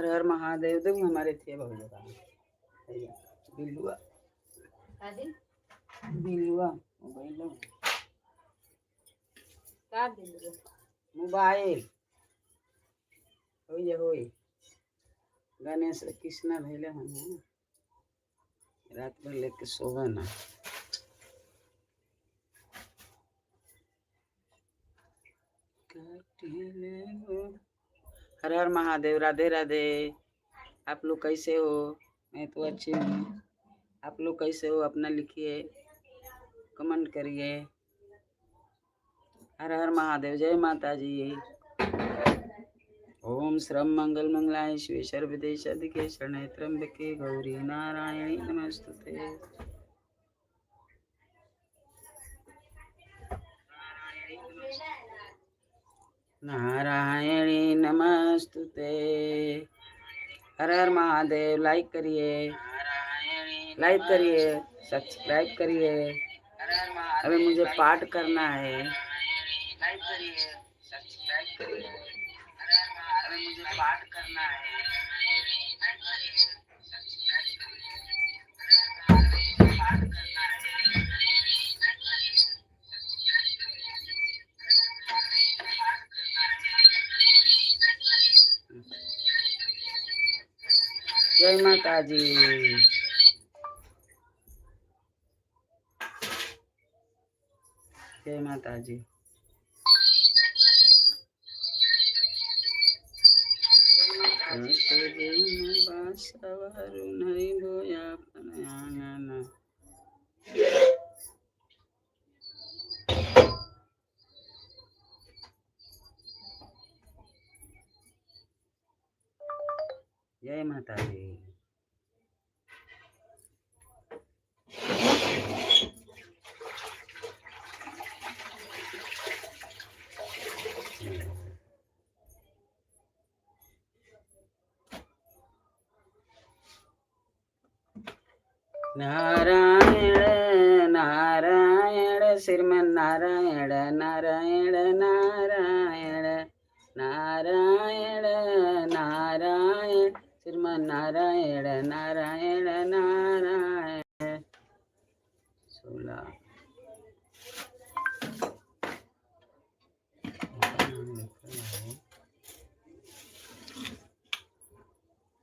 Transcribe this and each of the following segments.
हर हर महादेव। देखो हमारे थे बहुत जगह बिल्लुआ बिल्लुआ मोबाइल होई गणेश कृष्णा भैले हम रात भर लेके सोवे ना। हर हर महादेव। राधे राधे। आप लोग कैसे हो? मैं तो अच्छी हूँ। आप लोग कैसे हो? अपना लिखिए, कमेंट करिए। हर हर महादेव। जय माता जी। ओम श्रम मंगल मंगलाय शिवे सर्वदे सदिके शरणे त्र्यंबके गौरी नारायणी नमस्तुते। नारायणी नमस्तुते। हर हर महादेव। लाइक करिए, सब्सक्राइब करिए। अभी मुझे पाठ करना है। लाइक करिए, सब्सक्राइब करिए। अभी मुझे पाठ करना है। जय माता जी। जय माता जी। जय माता जी। नारायण नारायण श्रीमन नारायण नारायण नारायण नारायण नारायण श्रीमन नारायण नारायण नारायण। 16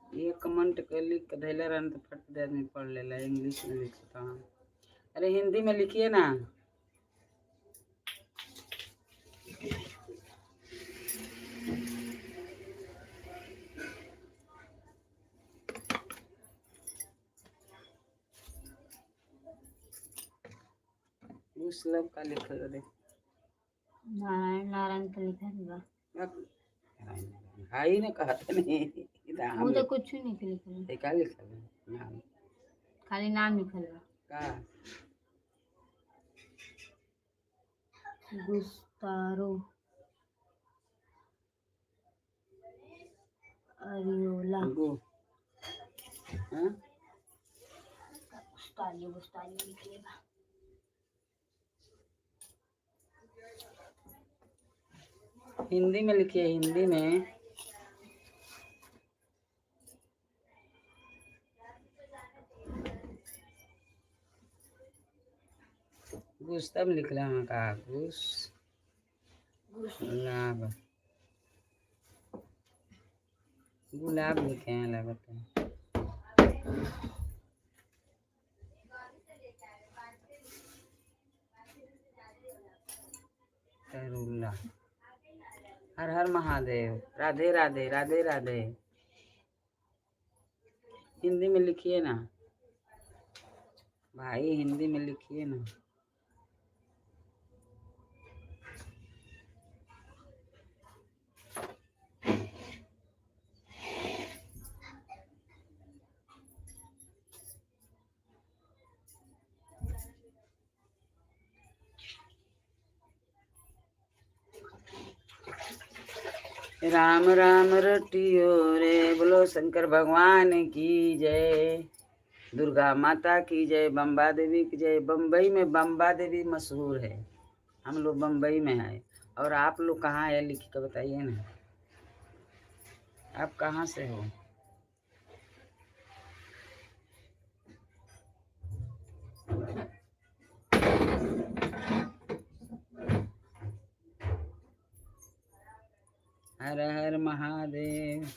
ये कमेंट कर लिख धैले रहन तो फट दे आदमी पढ़ लेला। इंग्लिश में लिखता हूँ। अरे हिंदी में लिखिए ना। उस लोग का लिखल दे। नारायण नारायण का लिखा है। हाई ने कहते नहीं वो तो कुछ नहीं लिखल है। क्या लिखल है? नाम खाली नाम लिखल है का गुस्तारो अरियोला। हाँ गुस्तारियो लिखिएगा। हिंदी में लिखिए। हिंदी में गुस्ताब लिखला है का गुलाब गुलाब लिखे हैं लगता है। तरुल्ला। हर हर महादेव। राधे राधे। राधे राधे। हिंदी में लिखिए ना भाई, हिंदी में लिखिए ना। राम राम रटियो रे। बोलो शंकर भगवान की जय। दुर्गा माता की जय। बम्बा देवी की जय। बम्बई में बम्बा देवी मशहूर है। हम लोग बम्बई में हैं। और आप लोग कहाँ है लिख के बताइए ना। आप कहाँ से हो? हर हर महादेव।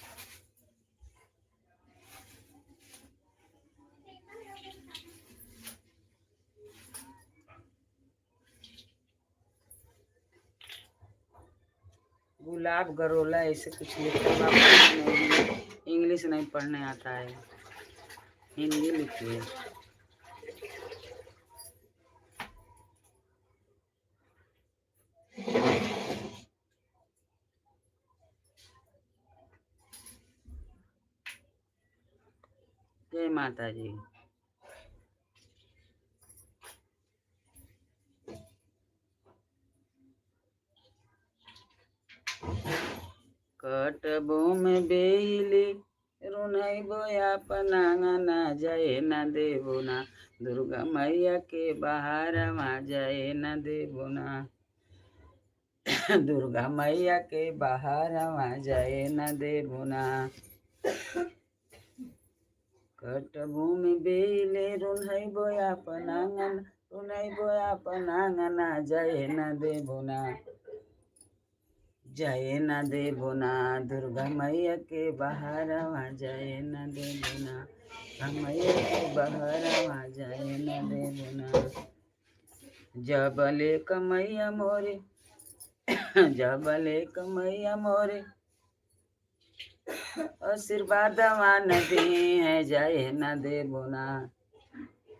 गुलाब गरोला ऐसे कुछ लिखा हुआ नहीं, इंग्लिश नहीं पढ़ने आता है, हिंदी लिखिए। जय माता जी। कटबो में बेली रुनई बोया पनांगा ना जाए ना देबो ना, दुर्गा मैया के बाहर वहाँ जाए ना देबो ना, दुर्गा मैया के बाहर वहाँ जाए ना देबो ना। कटबो में बेले रुनई बोया पनांगा, रुनई बोया पनांगा ना जाए ना देबो ना, जाए ना देबो ना, दुर्गा मैया के बाहर वहाँ जाए ना देबो ना, मैया के बाहर वहाँ जाए ना देबो ना। जबले कमैया मोरे जबले कमैया मोरे आशीर्वाद मान दी है, जाए ना देबो ना,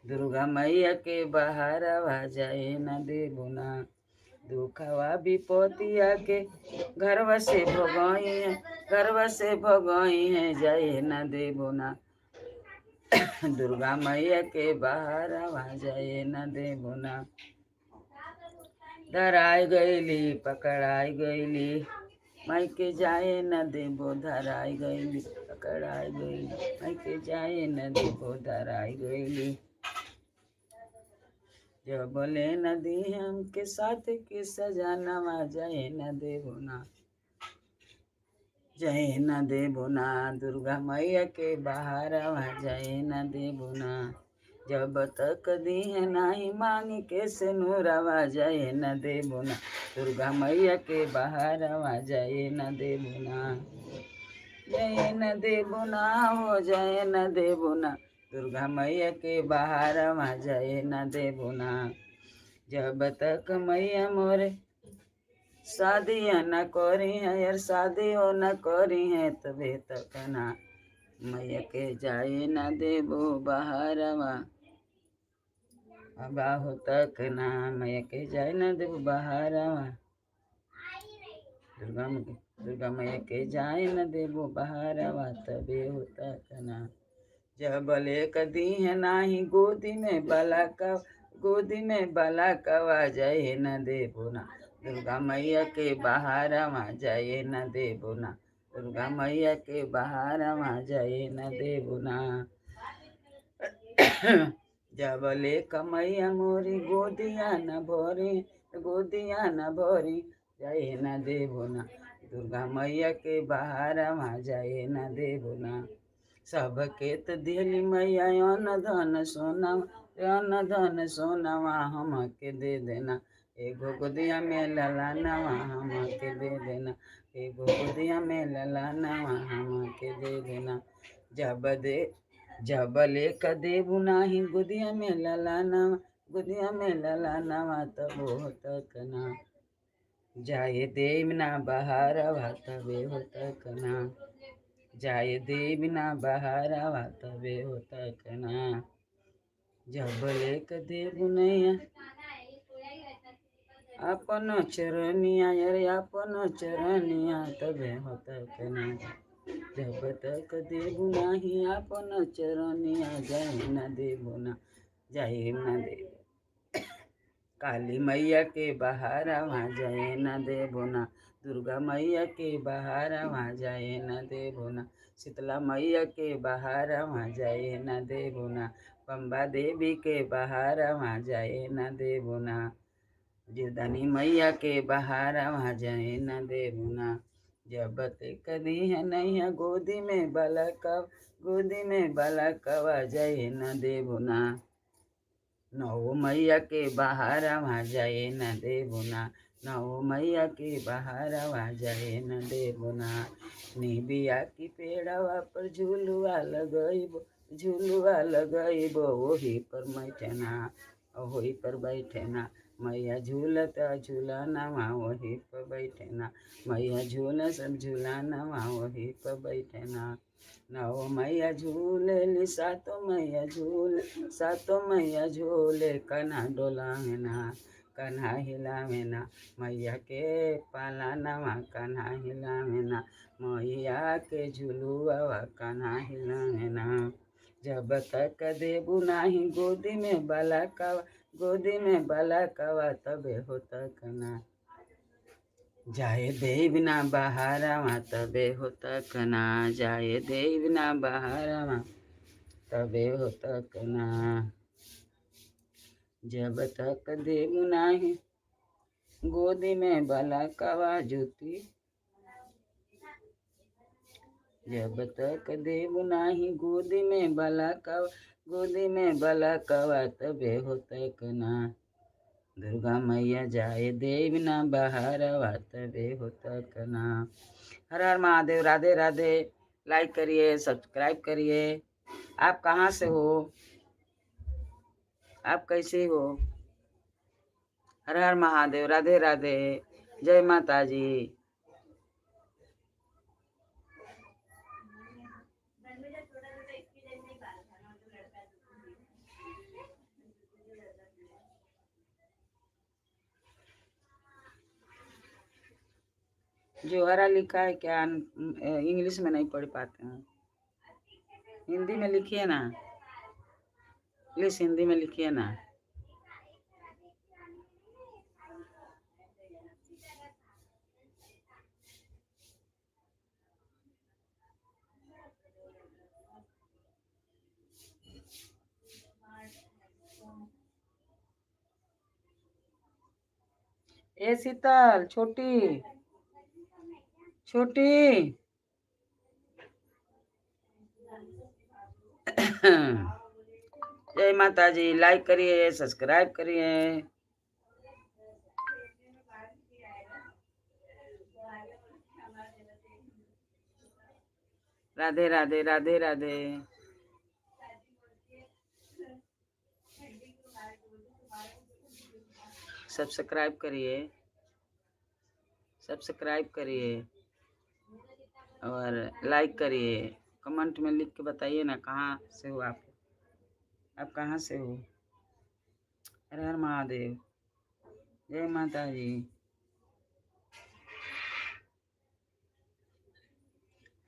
दुर्गा मैया के बाहर वहाँ जाए ना देबो ना। दुखवा विपतिया के घरवा से भगई है, घरवा से भगई है, जाए ना देबो ना, दुर्गा मैया के बाहर वहाँ जाए ना देबो ना। धराई गईली पकड़ाई गईली, माई के जाए न देबो, धराई गईली पकड़ाई गईली, माई के जाए न देबो, धराई गईली। जब ले न दी हमके साथ के सजानवा, जाए न देबो ना, जाए न देबो ना, दुर्गा मैया के बाहर वहाँ जाए न देबो ना। जब तक दी है नाही मांगी के से नूरावा, जाए न देबो ना, दुर्गा मैया के बाहर वहाँ जाए न देबो ना, जाए न देबो ना, हो जाए न देबो ना, दुर्गा मैया के बाहर वहाँ जाए न देबो ना। जब तक मैया मोरे शादियाँ न करी है, यार शादी हो न करी है, तबे तक ना मैया के जाए न देबो बाहरवा, बाहो तक ना मैया के जाए न देबो बाहरवा, दुर्गा मैया के जाए न देबो बाहरवा, तबे हो तक ना। जब लेक दी है नाही गोदी में बाला का, गोदी में बाला कवा, जाए न देबो ना, दुर्गा मैया के बाहर वहाँ जाए न देबो ना, दुर्गा मैया के बाहर वहाँ जाए न देबो ना। जब ले कमैया मोरी गोदिया न भरी, गोदिया न भरी, जाए न देबो ना, दुर्गा मैया के बाहर वहाँ जाए न देबो ना। सबके त दिहली मैया अन्न धन सोना, अन्न धन सोनावा हमके दे देना, एगो गोदिया में ललानावा हमके दे देना, एगो गोदिया में ललानावा हमके दे देना। जब लेक देबू नाही गोदिया में ललानावा, गोदिया में ललानावा, तब हो तक ना जाए देव ना बाहरवा, तबे हो तक ना जाए देव ना बाहरवा, तबे हो तक ना। जब लेक देबू नैया अपन चरनिया, यार अपन चरनिया, तबे हो तक ना, जब तक देबू नाही अपन चरनिया, जाए न देबू ना, जाए न देबू। काली मैया के बाहर वहाँ जाए न देबो ना, दुर्गा मैया के बाहर वहाँ जाए न देबो ना, शीतला मैया के बाहर वहाँ जाए न देबो ना, बम्बा देवी के बाहर वहाँ जाए न देबो ना, जिरदानी मैया के बाहर वहाँ जाए न देबो ना। जब तक दी है नैया गोदी में बालकवा, गोदी में बालकवा, जाए न देबो ना, नौ मैया के बाहर वहाँ जाए न देबो ना, नौ मैया के बहारवा जाए न देबना निबिया की पेड़वा पर झूलुआ लगइबो झूलुआ लगइबो वही पर बैठना वही पर बैठना मैया झूलता झूलनवा वही पर बैठना मैया झूल सब झूलनवा वही पर बैठना नौ मैया झूले सातो मैया झूले कन्हा डोलावेना कन्हा हिलावेना मैया के पालनवा कन्हा हिलावेना मैया के झुलुआ कन्हा हिलावेना जब तक देबू नाही गोदी में बालकवा तबे हो तक ना जाए देव ना बहारवा तबे हो तक ना जाए देव ना बहारवा तबे हो तक ना जब तक देव नाही गोदी में बालकवा ज्योति जब तक देव नाही गोदी में बालकवा तबे हो तक ना दुर्गा मैया जाए देव ना बहारवा तबे हो तक ना। हर हर महादेव। राधे राधे। लाइक करिए, सब्सक्राइब करिए। आप कहाँ से हो? आप कैसे हो? हर हर महादेव। राधे राधे। जय माता जी। जो हरा लिखा है क्या इंग्लिश में नहीं पढ़ पाते हैं? हिंदी में लिखिए ना प्लीज, हिंदी में लिखिए ना। ए शीतल, छोटी छोटी जय माता जी। लाइक करिए, सब्सक्राइब करिए। राधे राधे। राधे राधे। सब्सक्राइब करिए, सब्सक्राइब करिए और लाइक करिए। कमेंट में लिख के बताइए ना कहाँ से हो आप कहाँ से हो? हर हर महादेव। जय माता जी।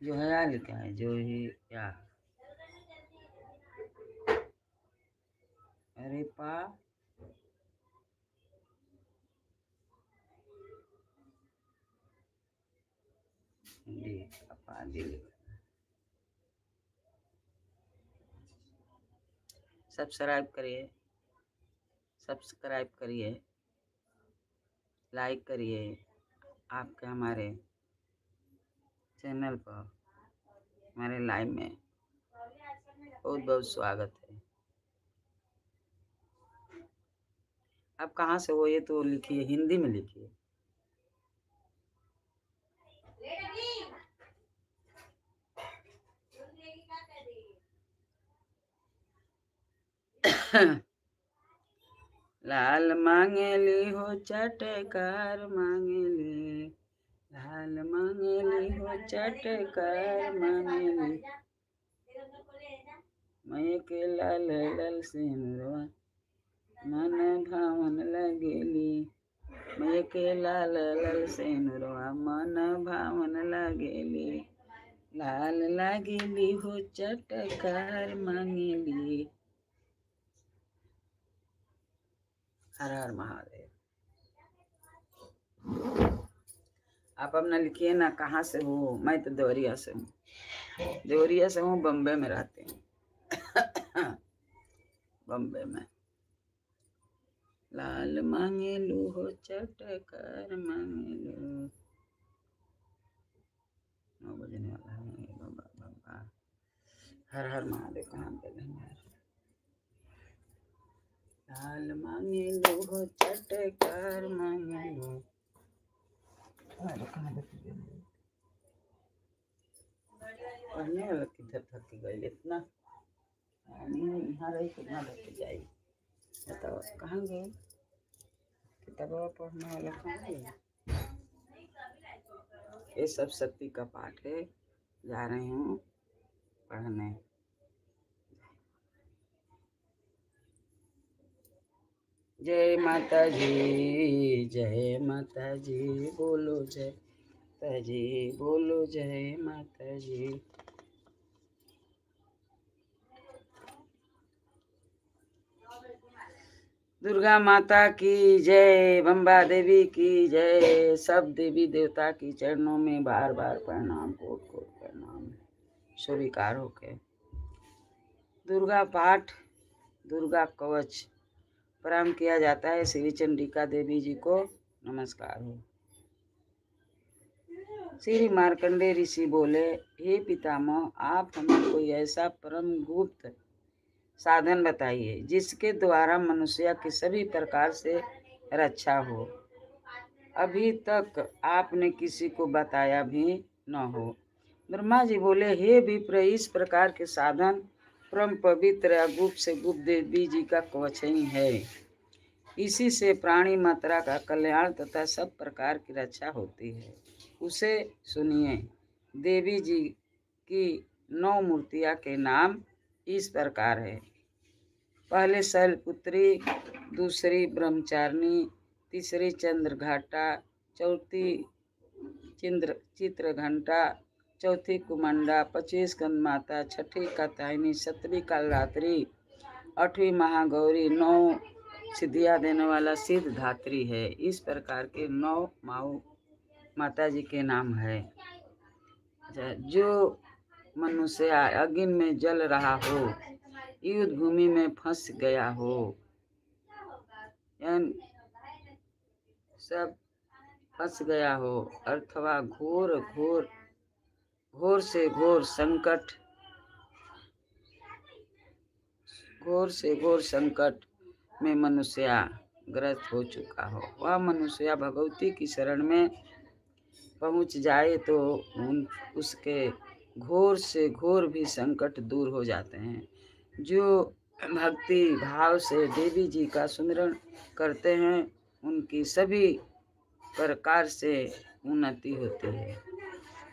जो है लिखा है जो ही क्या? अरे पा सब्सक्राइब करिए, सब्सक्राइब करिए, लाइक करिए। आपके हमारे चैनल पर हमारे लाइव में बहुत बहुत स्वागत है। आप कहाँ से हो ये तो लिखिए, हिंदी में लिखिए। लाल मांगेली हो चटकार मांगेली, लाल मांगेली हो चटकार मांगेली, मैं के लाल लाल सिंदूरवा मन भावन लगेली, मैं के लाल लाल सिंदूरवा मन भावन लगेली, लाल लागेली हो चटकार मांगेली। हर हर महादेव। आप अपना लिखिए ना कहाँ से हो? मैं तो देवरिया से हूँ, देवरिया से हूँ, बम्बे में रहते हैं। बम्बे में। लाल मांगेलू हो चटकार मांगेलू। 9 बजने वाला है बाबा बाबा। हर हर महादेव। कहाँ पे गए? लाल मांगेलू हो चटकार मांगेलू, पढ़ने वाला किधर थक गई इतना यहाँ रही कितना थक जाई बताओ कहाँ गए किताबा पढ़ने वाला कहाँ गए। ये सब शक्ति का पाठ है जा रही हूँ पढ़ने। जय माता जी बोलो जय माता जी बोलो जय माता जी। दुर्गा माता की जय, बम्बा देवी की जय। सब देवी देवता की चरणों में बार बार प्रणाम, कोट कोट प्रणाम स्वीकार होके। दुर्गा पाठ, दुर्गा कवच प्रणाम किया जाता है। श्री चंडिका देवी जी को नमस्कार हो। श्री मार्कंडे ऋषि बोले, हे पितामह, आप हमें कोई ऐसा परम गुप्त साधन बताइए जिसके द्वारा मनुष्य की सभी प्रकार से रक्षा हो। अभी तक आपने किसी को बताया भी न हो। ब्रह्मा जी बोले, हे विप्र, इस प्रकार के साधन परम पवित्र या गुप्त से गुप्त देवी जी का कवच ही है। इसी से प्राणी मात्रा का कल्याण तथा सब प्रकार की रक्षा होती है। उसे सुनिए। देवी जी की 9 मूर्तियां के नाम इस प्रकार है। पहले शैलपुत्री, दूसरी ब्रह्मचारिणी, तीसरी चंद्रघाटा, चौथी चित्रघंटा, चौथी कुमंडा, 25 स्कंद माता, छठी कात्यायनी, 7वीं कालरात्रि, 8वीं महागौरी, 9 सिद्धियाँ देने वाला सिद्धधात्री है। इस प्रकार के 9 माता जी के नाम है। जो मनुष्य अग्नि में जल रहा हो, युद्ध भूमि में फंस गया हो, सब फंस गया हो, अथवा घोर से घोर संकट में मनुष्य ग्रस्त हो चुका हो, वह मनुष्य भगवती की शरण में पहुंच जाए तो उसके घोर से घोर भी संकट दूर हो जाते हैं। जो भक्ति भाव से देवी जी का सुमिरन करते हैं उनकी सभी प्रकार से उन्नति होती है।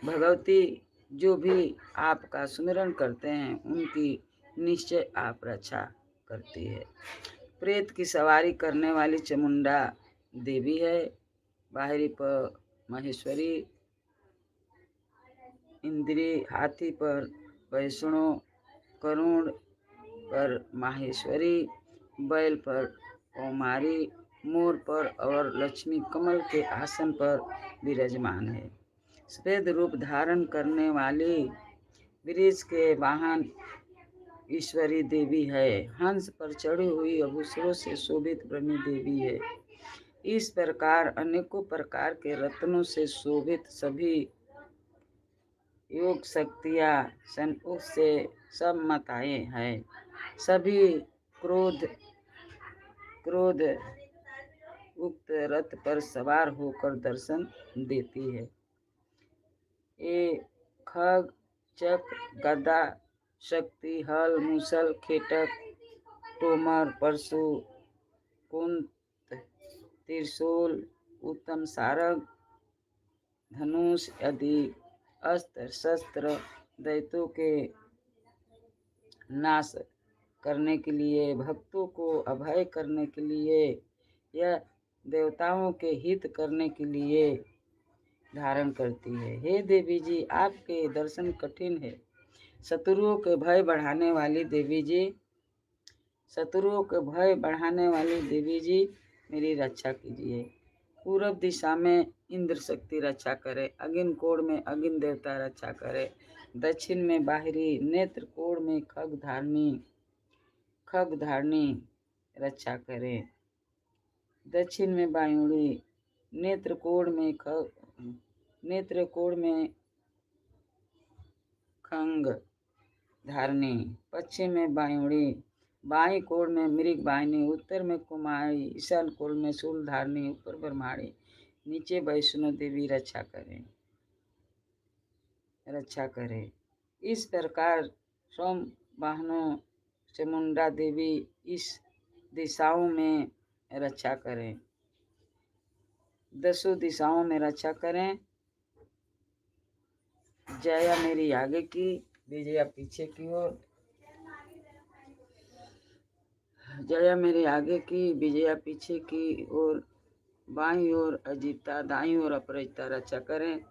भगवती जो भी आपका सुमिरन करते हैं उनकी निश्चय आप रक्षा करती है। प्रेत की सवारी करने वाली चामुंडा देवी है। बाहरी पर महेश्वरी, इंद्री, हाथी पर वैष्णो, करुण पर माहेश्वरी, बैल पर कौमारी, मोर पर और लक्ष्मी कमल के आसन पर विराजमान है। सफेद रूप धारण करने वाली वृक्ष के वाहन ईश्वरी देवी है। हंस पर चढ़ी हुई आभूषणों से शोभित ब्रह्मी देवी है। इस प्रकार अनेकों प्रकार के रत्नों से शोभित सभी योग शक्तियाँ संतोष से सब माताएं हैं। सभी क्रोध उक्त रथ पर सवार होकर दर्शन देती है। ये खग, चक्र, गदा, शक्ति, हल, मूसल, खेटक, तोमर, परशु, कुंत, त्रिशूल, उत्तम सारंग, धनुष आदि अस्त्र शस्त्र दैत्यों के नाश करने के लिए, भक्तों को अभय करने के लिए या देवताओं के हित करने के लिए धारण करती है। हे देवी जी, आपके दर्शन कठिन है। शत्रुओं के भय बढ़ाने वाली देवी जी मेरी रक्षा कीजिए। पूरब दिशा में इंद्र शक्ति रक्षा करे, अग्नि कोण में अग्नि देवता रक्षा करे, दक्षिण में बाहरी नेत्र कोण में खग धारणी रक्षा करे, दक्षिण में वायुड़ी, नेत्र कोण में खंग धारणी, पश्चिम में वायुड़ी, बाई कोण में मृग वाहिनी, उत्तर में कुमारी, ईशान कोण में शूल धारणी, ऊपर ब्रह्माणी, नीचे वैष्णो देवी रक्षा करें, रक्षा करें। इस प्रकार सोम वाहनों चामुंडा देवी इस दिशाओं में रक्षा करें, 10 दिशाओं में रक्षा करें। जया मेरी आगे की, विजया पीछे की ओर। जया मेरे आगे की, विजया पीछे की ओर। बाईं ओर अजिता, दाईं ओर अपराजिता रक्षा करें।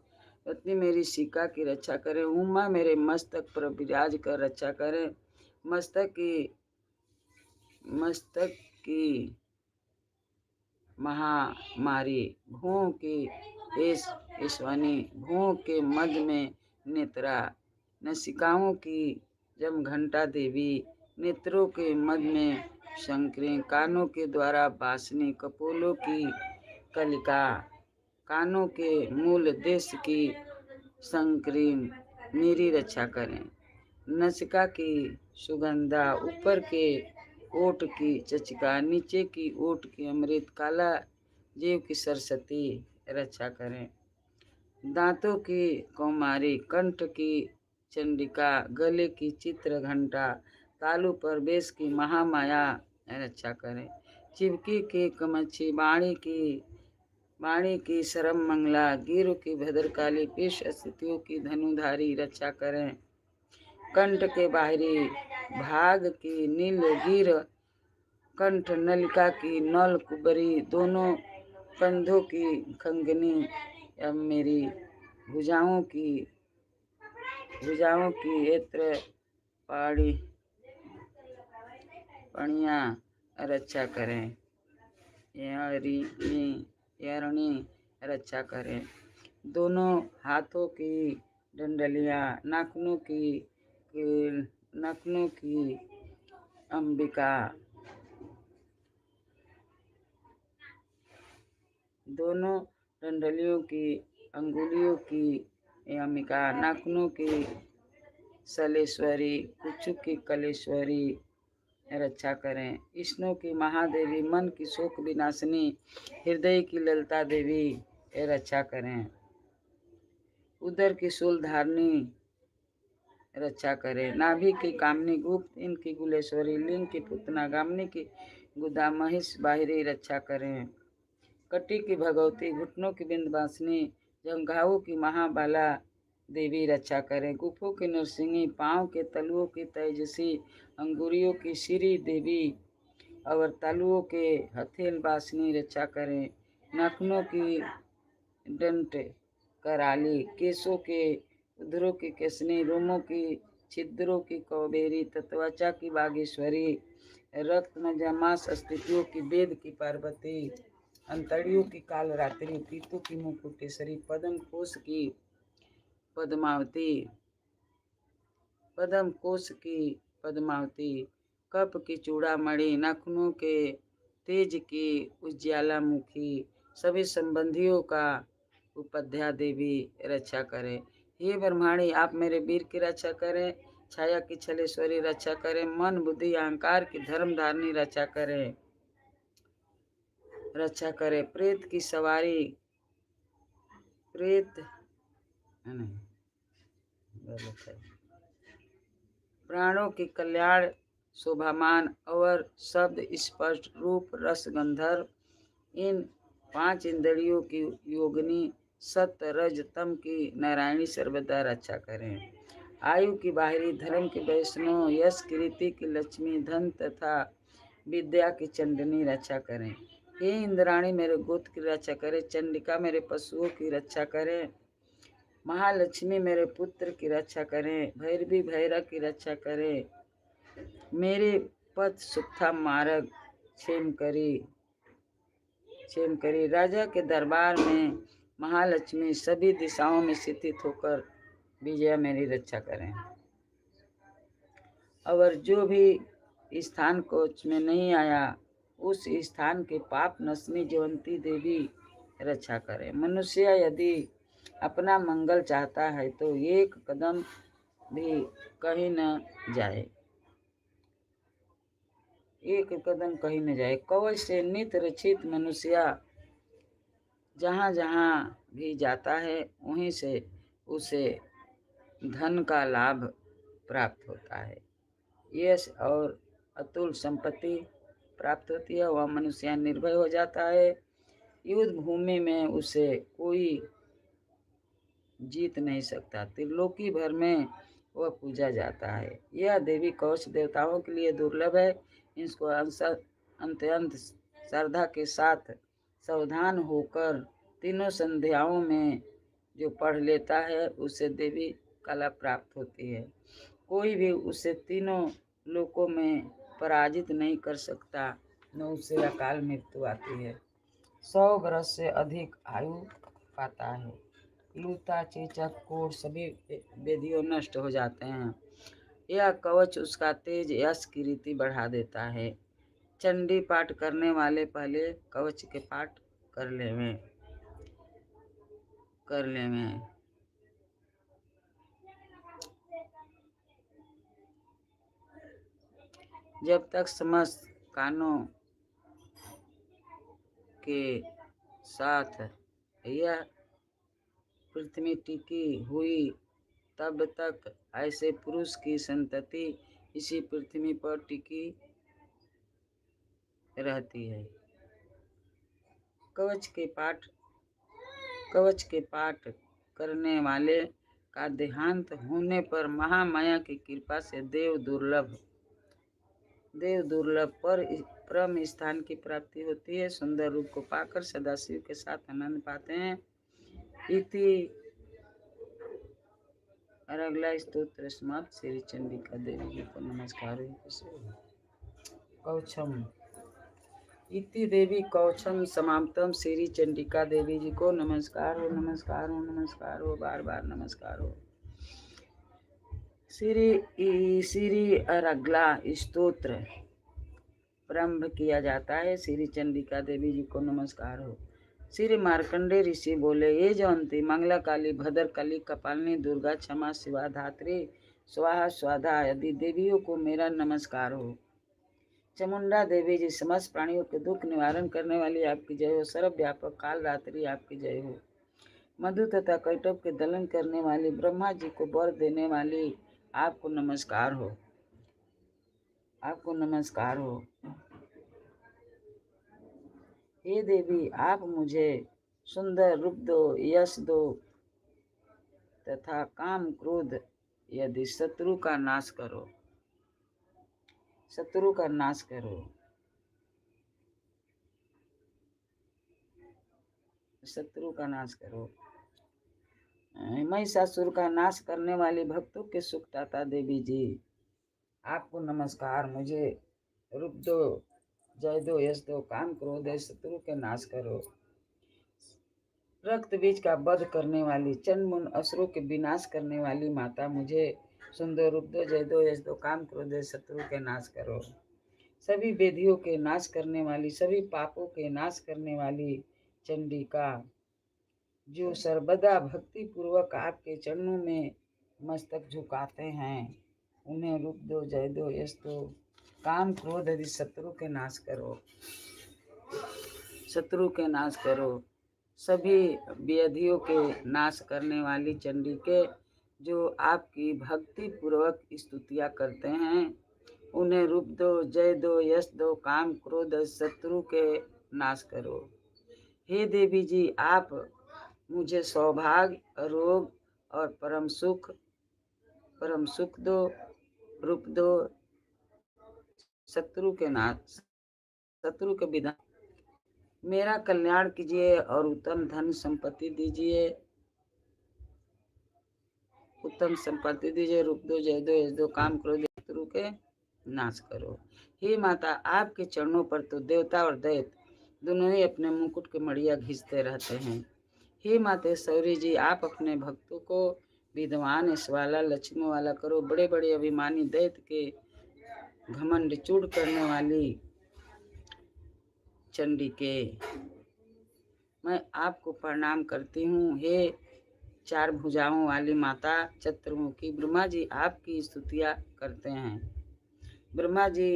पत्नी मेरी सीका की रक्षा करें। उमा मेरे मस्तक पर विराज कर रक्षा करें। मस्तक की महामारी, भूं की ईश्वनी, भूं के मध्य में नेत्रा, नसिकाओं की जमघंटा देवी, नेत्रों के मध्य में शंकरी, कानों के द्वारा बासनी, कपोलों की कलिका, कानों के मूल देश की शंकरी मेरी रक्षा करें। नसिका की सुगंधा, ऊपर के ओठ की चचिका, नीचे की ओठ की अमृत, काला जीव की सरस्वती रक्षा करें। दांतों की कौमारी, कंठ की चंडिका, गले की चित्र घंटा, तालु पर बेस की महामाया रक्षा करें। चिवकी की कमच्छी, वाणी की सरम मंगला, गिर की भद्रकाली, पेश स्थितियों की धनुधारी रक्षा करें। कंठ के बाहरी भाग की नीलगिर, कंठ नलिका की नल कुबरी, दोनों कंधों की खंगनी, अब मेरी भुजाओं की एत्र पणिया रक्षा करें। यरणी रक्षा करें। दोनों हाथों की डंडलियां, नाखूनों की अंबिका, दोनों डंडलियों की अंगुलियों की अंबिका, नाखूनों की सलेश्वरी, कुचु की कलेश्वरी रक्षा करें। स्नो की महादेवी, मन की शोक विनाशिनी, हृदय की ललिता देवी रक्षा करें। उदर की शूल धारणी रक्षा करें। नाभि की कामनी गुप्त, इनकी गुलेश्वरी, लिंग की पुतना गामनी की गुदा महिष बाहिरी रक्षा करें। कटी की भगवती, घुटनों की बिंदवासिनी, जंघाओं की महाबाला देवी रक्षा करें। गुफों की नरसिंही, पाँव के तलुओं की तेजसी, अंगुरियों की श्री देवी और तलुओं के हथेल बासनी रक्षा करें। नाखूनों की दंत कराली, केशों के उधरों की केसनी, रोमों की छिद्रों की कौबेरी, त्वचा की बागेश्वरी, रक्त मज्जामांस स्थितियों की वेद की पार्वती, अंतड़ियों की कालरात्रि, पीतों की मुकुटेश्वरी, पद्म कोश की पद्मावती, कप की चूड़ामणि, नाखूनों के तेज की उज्ज्वलामुखी, सभी संबंधियों का उपाध्या देवी रक्षा करें। हे ब्रह्माणी, आप मेरे वीर की रक्षा करें। छाया की छलेश्वरी रक्षा करें। मन बुद्धि अहंकार की धर्म धारणी रक्षा करें। प्रेत की सवारी, प्राणों की कल्याण शोभामान और शब्द स्पष्ट रूप रस गंधर्व, इन 5 इंद्रियों की योगिनी, सत्य रज तम की नारायणी सर्वदा रक्षा करें। आयु की बाहरी, धर्म की वैष्णव, यश कीर्ति की लक्ष्मी, धन तथा विद्या की चंडनी रक्षा करें। हे इंद्राणी, मेरे गोत्र की रक्षा करें। चंडिका मेरे पशुओं की रक्षा करें। महालक्ष्मी मेरे पुत्र की रक्षा करें। भैरवी भैरव की रक्षा करें। मेरे पथ सुखा मार्ग क्षेम करी। राजा के दरबार में महालक्ष्मी सभी दिशाओं में स्थित होकर विजया मेरी रक्षा करें। और जो भी स्थान कोच में नहीं आया, उस स्थान के पाप नशनी जयंती देवी रक्षा करें। मनुष्य यदि अपना मंगल चाहता है तो एक कदम भी कहीं न जाए, कवच से नित रचित मनुष्य जहाँ जहाँ भी जाता है वहीं से उसे धन का लाभ प्राप्त होता है, यश और अतुल संपत्ति प्राप्त होती है। वह मनुष्य निर्भय हो जाता है, युद्ध भूमि में उसे कोई जीत नहीं सकता, त्रिलोकी भर में वह पूजा जाता है। यह देवी कवच देवताओं के लिए दुर्लभ है। इसको अत्यंत श्रद्धा के साथ सावधान होकर तीनों संध्याओं में जो पढ़ लेता है उसे देवी कला प्राप्त होती है। कोई भी उसे तीनों लोकों में पराजित नहीं कर सकता, न उसे अकाल मृत्यु आती है। 100 वर्ष से अधिक आयु पाता है। लूता चेचक कोढ़ सभी व्याधियों नष्ट हो जाते हैं। यह कवच उसका तेज यश की रीति बढ़ा देता है। चंडी पाठ करने वाले पहले कवच के पाठ कर लेवें। जब तक समस्त कानों के साथ यह पृथ्वी टिकी हुई, तब तक ऐसे पुरुष की संतति इसी पृथ्वी पर टिकी रहती है। कवच के पाठ करने वाले का देहांत होने पर महामाया की कृपा से देव दुर्लभ पर परम स्थान की प्राप्ति होती है। सुंदर रूप को पाकर सदाशिव के साथ आनंद पाते हैं। इति और अगला स्तोत्र समाप्त। श्री चंडिका देवी जी को नमस्कार। कवचम इति देवी कवचम समाप्तम। श्री चंडिका देवी जी को नमस्कार हो, नमस्कार हो, नमस्कार हो, बार बार नमस्कार हो। श्री और अगला स्तोत्र प्रारंभ किया जाता है। श्री चंडिका देवी जी को नमस्कार हो। श्री मार्कंडे ऋषि बोले, ये जयंती मंगला काली भद्र काली कपालिनी दुर्गा क्षमा शिवा धात्री स्वाहा स्वाधा आदि देवियों को मेरा नमस्कार हो। चामुंडा देवी जी समस्त प्राणियों के दुख निवारण करने वाली आपकी जय हो। सर्व व्यापक काल रात्रि आपकी जय हो। मधु तथा कैटव के दलन करने वाली ब्रह्मा जी को वर देने वाली आपको नमस्कार हो, आपको नमस्कार हो। हे देवी, आप मुझे सुंदर रूप दो, यश दो तथा काम क्रोध यदि शत्रु का नाश करो, शत्रु का नाश करो, शत्रु का नाश करो। महिषासुर का नाश करने वाली भक्तों के सुखदाता देवी जी, आपको नमस्कार। मुझे रूप दो, जय दो, यश दो, काम क्रोध है, शत्रु के नाश करो। रक्त बीज का वध करने वाली, चंडमुंड असुरों के विनाश करने वाली माता, मुझे सुंदर रूप दो, जय दो, यश दो, काम क्रोध है, शत्रु के नाश करो। सभी वेदियों के नाश करने वाली, सभी पापों के नाश करने वाली चंडिका, जो सर्वदा भक्ति पूर्वक आपके चरणों में मस्तक झुकाते हैं, उन्हें रूप दो, जय दो, यश दो, काम क्रोध आदि शत्रु के नाश करो, शत्रु के नाश करो। सभी व्याधियों के नाश करने वाली चंडिके, जो आपकी भक्ति पूर्वक स्तुतियाँ करते हैं, उन्हें रूप दो, जय दो, यश दो, काम क्रोध शत्रु के नाश करो। हे देवी जी, आप मुझे सौभाग्य, रोग और परम सुख दो, रूप दो, शत्रु के नाश, शत्रु के विधान, मेरा कल्याण कीजिए और उत्तम धन संपत्ति दीजिए, उत्तम संपत्ति दीजिए। रूप दो, जय दो, यश दो, काम क्रोध शत्रु के नाश करो। हे माता, आपके चरणों पर तो देवता और दैत्य दोनों ही अपने मुकुट के मड़िया घिसते रहते हैं। हे माते शौरी जी, आप अपने भक्तों को विद्वान, यश वाला, लक्ष्मी वाला करो। बड़े बड़े अभिमानी दैत्य के घमंड चूड़ करने वाली चंडिके, मैं आपको प्रणाम करती हूँ। हे चार भुजाओं वाली माता चतुर्मुखी, ब्रह्मा जी आपकी स्तुतियाँ करते हैं। ब्रह्मा जी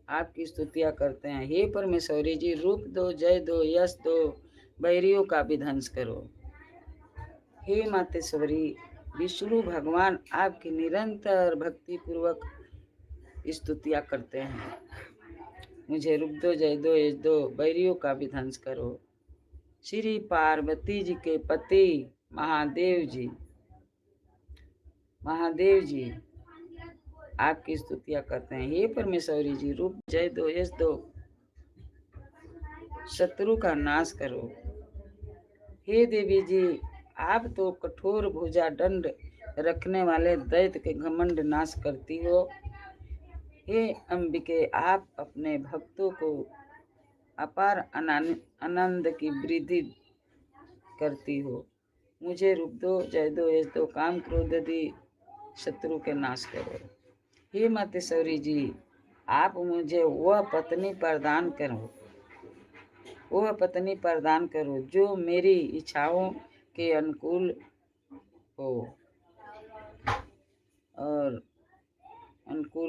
आपकी स्तुतियाँ करते हैं। हे परमेश्वरी जी, रूप दो, जय दो, यश दो, बैरियों का भी ध्वंस करो। हे मातेश्वरी, विष्णु भगवान आपकी निरंतर भक्ति पूर्वक स्तुतियाँ करते हैं। मुझे रूप दो, जय दो, यश दो, बैरियों का भी ध्वंस करो। श्री पार्वती जी के पति महादेव जी आपकी स्तुतियाँ करते हैं। हे परमेश्वरी जी, रूप जय दो, यश दो, शत्रु का नाश करो। हे देवी जी, आप तो कठोर भुजा दंड रखने वाले दैत्य के घमंड नाश करती हो। हे अंबिके, आप अपने भक्तों को अपार आनंद की वृद्धि करती हो। मुझे रूप दो, जय दो, यश दो, काम क्रोध आदि शत्रु के नाश करो। हे मातेश्वरी जी, आप मुझे वह पत्नी प्रदान करो जो मेरी इच्छाओं के अनुकूल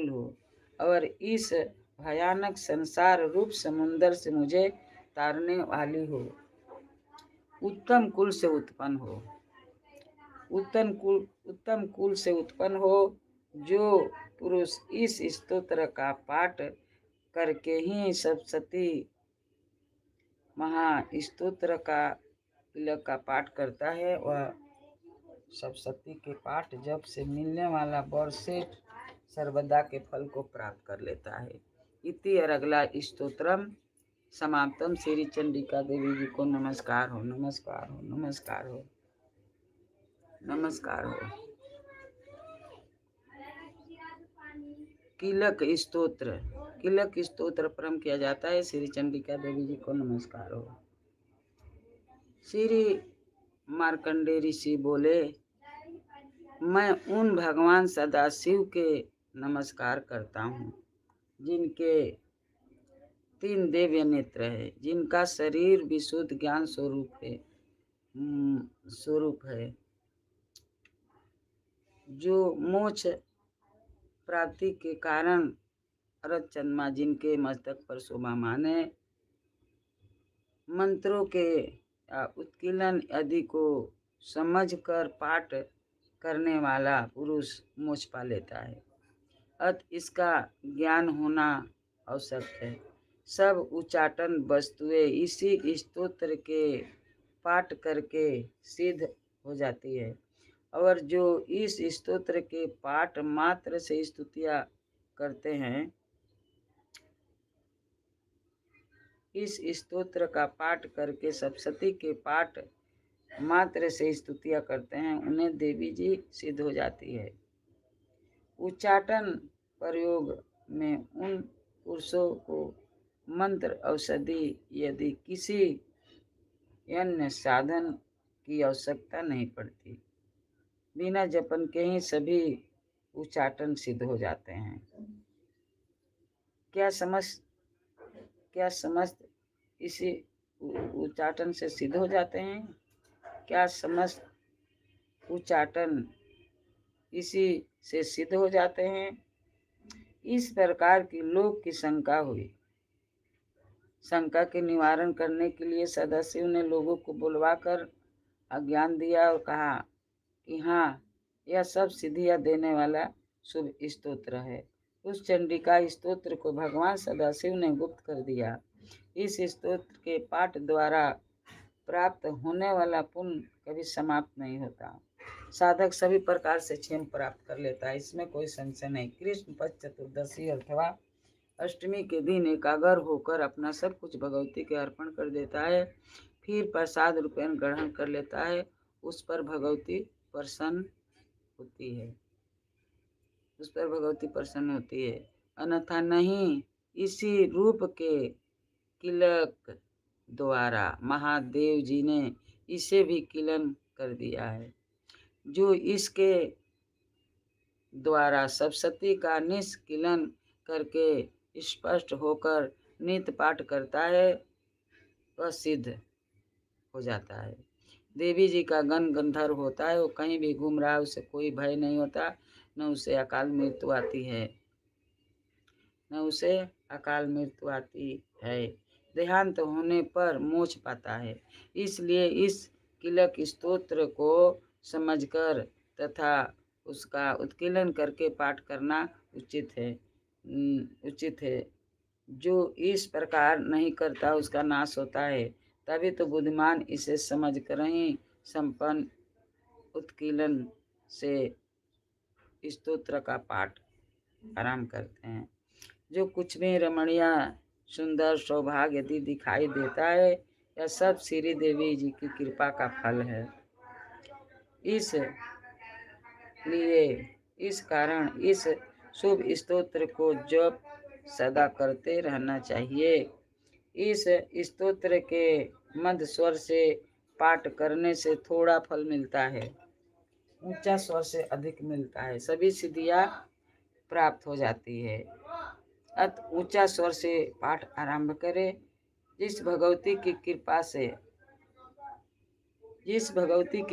हो और इस भयानक संसार रूप समुंदर से मुझे तारने वाली हो। उत्तम कुल से उत्पन्न हो। जो पुरुष इस स्तोत्र का पाठ करके ही सप्तशती महास्तोत्र का पाठ करता है, वह सप्तशती के पाठ जब से मिलने वाला वर श्रेष्ठ सर्वदा के फल को प्राप्त कर लेता है। इति और अगला स्तोत्रम समाप्तम। श्री चंडिका देवी जी को नमस्कार हो, नमस्कार हो, नमस्कार हो, नमस्कार हो। किलक स्तोत्र परम किया जाता है। श्री चंडिका देवी जी को नमस्कार हो। श्री मार्कंडे ऋषि बोले, मैं उन भगवान सदाशिव के नमस्कार करता हूँ जिनके 3 दिव्य नेत्र है, जिनका शरीर विशुद्ध ज्ञान स्वरूप है, जो मोक्ष प्राप्ति के कारण अरत चंद्रमा जिनके मस्तक पर शोभामान है, मंत्रों के उत्कीलन आदि को समझकर पाठ करने वाला पुरुष मोक्ष पा लेता है। अत इसका ज्ञान होना आवश्यक है। सब उच्चाटन वस्तुएं इसी स्तोत्र के पाठ करके सिद्ध हो जाती है, और जो इस स्तोत्र के पाठ मात्र से स्तुतियाँ करते हैं, इस स्तोत्र का पाठ करके सप्तशती के पाठ मात्र से स्तुतियाँ करते हैं, उन्हें देवी जी सिद्ध हो जाती है। उच्चाटन प्रयोग में उन पुरुषों को मंत्र औषधि यदि किसी अन्य साधन की आवश्यकता नहीं पड़ती। बिना जपन के ही सभी उच्चाटन सिद्ध हो जाते हैं। क्या समस्त इसी उच्चाटन से सिद्ध हो जाते हैं? क्या समस्त उच्चाटन इसी से सिद्ध हो जाते हैं? इस प्रकार की लोग की शंका हुई। शंका के निवारण करने के लिए सदाशिव ने लोगों को बुलवाकर अज्ञान दिया और कहा कि हाँ, यह सब सिद्धियाँ देने वाला शुभ स्तोत्र है। उस चंडिका स्तोत्र को भगवान सदाशिव ने गुप्त कर दिया। इस स्तोत्र के पाठ द्वारा प्राप्त होने वाला पुण्य कभी समाप्त नहीं होता। साधक सभी प्रकार से क्षेम प्राप्त कर लेता है, इसमें कोई संशय नहीं। कृष्ण पक्ष चतुर्दशी अथवा अष्टमी के दिन एकाग्र होकर अपना सब कुछ भगवती के अर्पण कर देता है, फिर प्रसाद रूपेण ग्रहण कर लेता है, उस पर भगवती प्रसन्न होती है, अन्यथा नहीं। इसी रूप के किलक द्वारा महादेव जी ने इसे भी किलन कर दिया है। जो इसके द्वारा सप्तशती का निष्किलन करके स्पष्ट होकर नित्य पाठ करता है, वह सिद्ध हो जाता है। देवी जी का गंधर्व होता है, वो कहीं भी घूम रहा है, उसे कोई भय नहीं होता, न उसे अकाल मृत्यु आती है। न उसे अकाल मृत्यु आती है। देहांत होने पर मोक्ष पाता है। इसलिए इस किलक स्तोत्र को समझकर तथा उसका उत्कीलन करके पाठ करना उचित है। जो इस प्रकार नहीं करता उसका नाश होता है। तभी तो बुद्धिमान इसे समझ कर ही संपन्न उत्कीलन से स्तोत्र का पाठ आरंभ करते हैं। जो कुछ भी रमणीय सुंदर सौभाग्य यदि दिखाई देता है, यह सब श्री देवी जी की कृपा का फल है। इस कारण इस शुभ स्तोत्र को जप सदा करते रहना चाहिए। इस स्तोत्र के मध्य स्वर से पाठ करने से थोड़ा फल मिलता है, ऊंचा स्वर से अधिक मिलता है। सभी सिद्धियां प्राप्त हो जाती है। अत ऊंचा स्वर से पाठ आरंभ करें। जिस भगवती की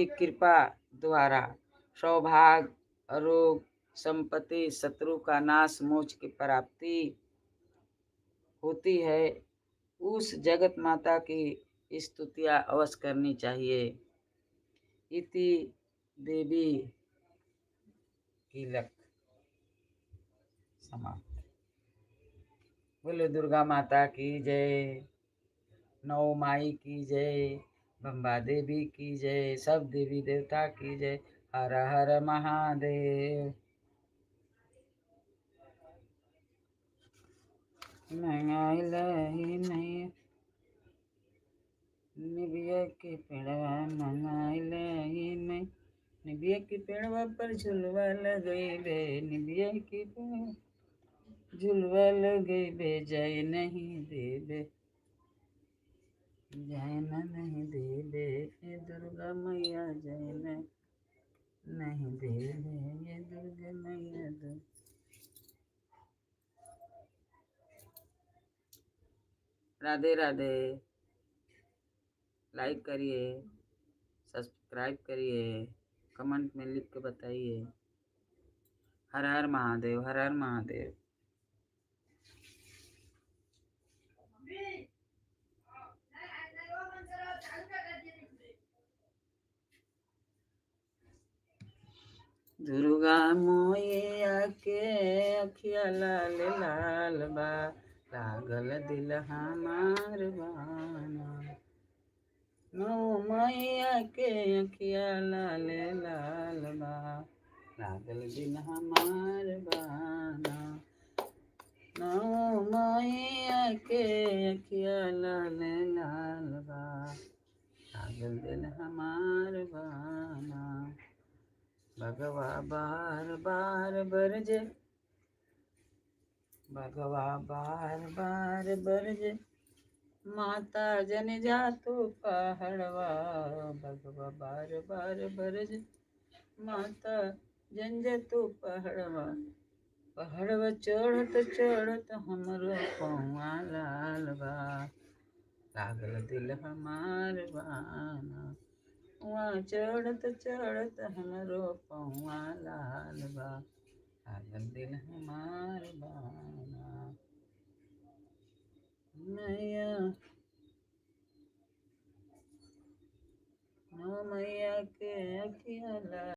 कृपा द्वारा सौभाग्य, आरोग्य, संपत्ति, शत्रु का नाश, मोक्ष की प्राप्ति होती है, उस जगत माता की स्तुतियां अवश्य करनी चाहिए। इति देवी किलक समाप्त। बोले दुर्गा माता की जय, नौ माई की जय, बम्बा देवी की जय, सब देवी देवता की जय। हर हर महादेव। नहीं निबिया के पेड़वा मंगाइले नहीं, निबिया के पेड़वा पर झुलवा लगई बे, निबिया के झुलवा लगई बे, जय नहीं देबे, जय नहीं देबे, ये दुर्गा मैया जय नहीं देबे, ये दुर्गा मैया राधे राधे। लाइक करिए, सब्सक्राइब करिए, कमेंट में लिख के बताइए। हर हर महादेव, हर हर महादेव। दुर्गा मोया के अखिया लाल लाल बा, लागल दिल हमार बाना। नौ मैया के अखिया लाल लाल बा, लागल दिल हमार बाना। नौ मैया के अखिया लाल लाल बा, लागल दिल हमार बाना। भगवा बार बार बरजे, भगवा बार बार बरजे, माता जन जा तो पहाड़वा। भगवा बार बार बरजे, माता जन जा तो पहाड़वा। पहाड़वा चढ़त चढ़त हमरो पौआ लाल बा, लागल दिल हमार बाना। वहाँ चढ़त चढ़त हमरो पौआ लाल बा, लागल दिल हमार बाना। मैया नौ मैया के अखिया लाल